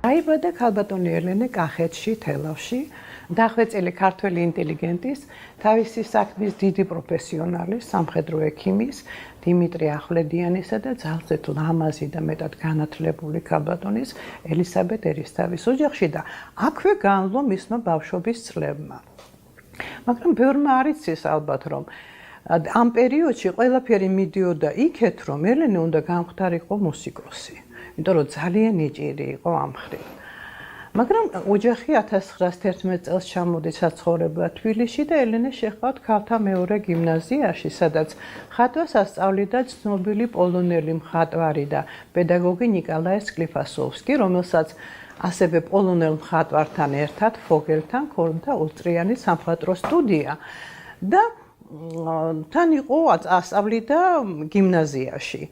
დაიბადა ქალბატონი ელენე კახეთში, თელავში, დახვეწილი ქართველი ინტელიგენტის, თავისი საქმის დიდი პროფესიონალის, სამხედრო ექიმის, დიმიტრი ახვლედიანისა და ძალზედ ლამაზი და მეტად განათლებული ქალბატონის ელისაბედ ერისთავის ოჯახში და აქვე განვლო მისმა ბავშვობის წლებმა. მაგრამ ბევრმა არ იცის ალბათ, რომ ამ პერიოდში ყველაფერი მიდიოდა იქეთ, რომ ელენე უნდა გამხდარიყო მუსიკოსი. იმიტომ რომ ძალიან ნიჭიერი იყო ამ მხრივ. მაგრამ ოჯახი 1911 წელს ჩამოდის საცხოვრებლად თბილისში და ელენე შეჰყავთ ქალთა მეორე გიმნაზიაში, სადაც ხატვას ასწავლიდა ცნობილი პოლონელი მხატვარი და პედაგოგი ნიკოლაი სკლიფასოვსკი, რომელსაც ასევე პოლონელ მხატვართან ერთად ფოგელთან ქონდა ოსტრიანი სამხატვრო სტუდია და თან იყო ასწავლიდა გიმნაზიაში.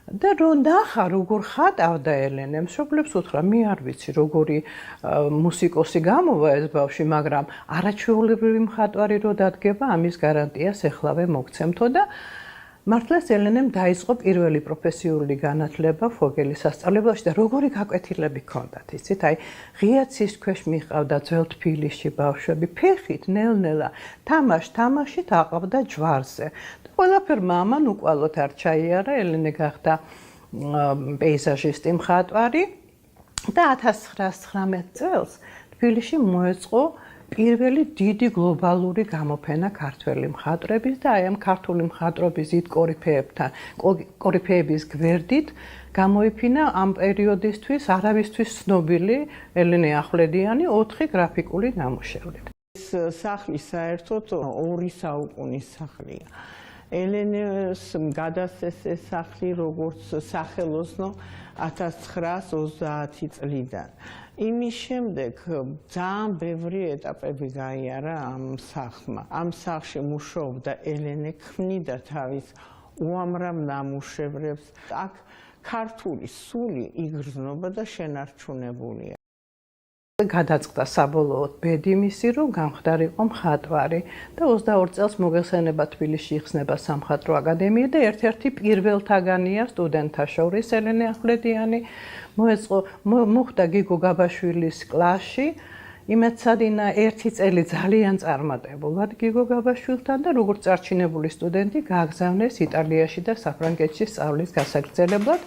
და რომ ნახა როგორ ხატავდა ელენე, მშობლებს უთხრა, მე არ ვიცი როგორი მუსიკოსი გამოვა ეს ბავშვი, მაგრამ არაჩვეულებრივი მხატვარი რო დადგება, ამის გარანტიას ეხლავე მოგცემთო და მართლაც ელენემ დაიწყო პირველი პროფესიული განათლება ფოგელის სასწავლებელში და როგორი გაკვეთილები ჰქონდათ, იცით, აი ღია ცის ქვეშ მიყავდა ძველ თბილისში ბავშვები, ფეხით ნელ-ნელა თამაშით აყავდა ჯვარზე. ყველაფერმა ამან უკვალოდ არ ჩაიარა, ელენე გახდა პეიზაჟისტი მხატვარი და 1919 წელს თბილისში მოეწყო პირველი დიდი გლობალური გამოფენა ქართველი მხატვრების და აი ამ ქართული მხატვრობის დიდ კორიფეების გვერდით გამოიფინა ამ პერიოდისთვის არავისთვის ცნობილი ელენე ახვლედიანი 4 გრაფიკული ნამუშევრით. ეს სახლი საერთოდ 2 საუკუნის სახლია. ელენეს გადასცეს ეს სახლი როგორც სახელოსნო 1930 წლიდან. იმის შემდეგ ძალიან ბევრი ეტაპები გაიარა ამ სახლმა. ამ სახლში მუშაობდა ელენე, ქმნიდა თავის უამრავ ნამუშევრებს. აქ ქართული სული იგრძნობა და შენარჩუნებულია. გადაწყდა საბოლოოდ ბედი მისი, რომ გამხდარიყო მხატვარი და 22 წელს მოგეხსენება თბილისში იხსნება სამხატვრო აკადემია და ერთ-ერთი პირველთაგანია სტუდენტთა შორის ელენე ახვლედიანი მოხვდა გიგო გაბაშვილის კლასში, იმედსადინა 1 წელი ძალიან წარმატებულად გიგო გაბაშვილთან და როგორც წარჩინებული სტუდენტი გააგზავნეს იტალიაში და საფრანგეთში სწავლის გასაგრძელებლად.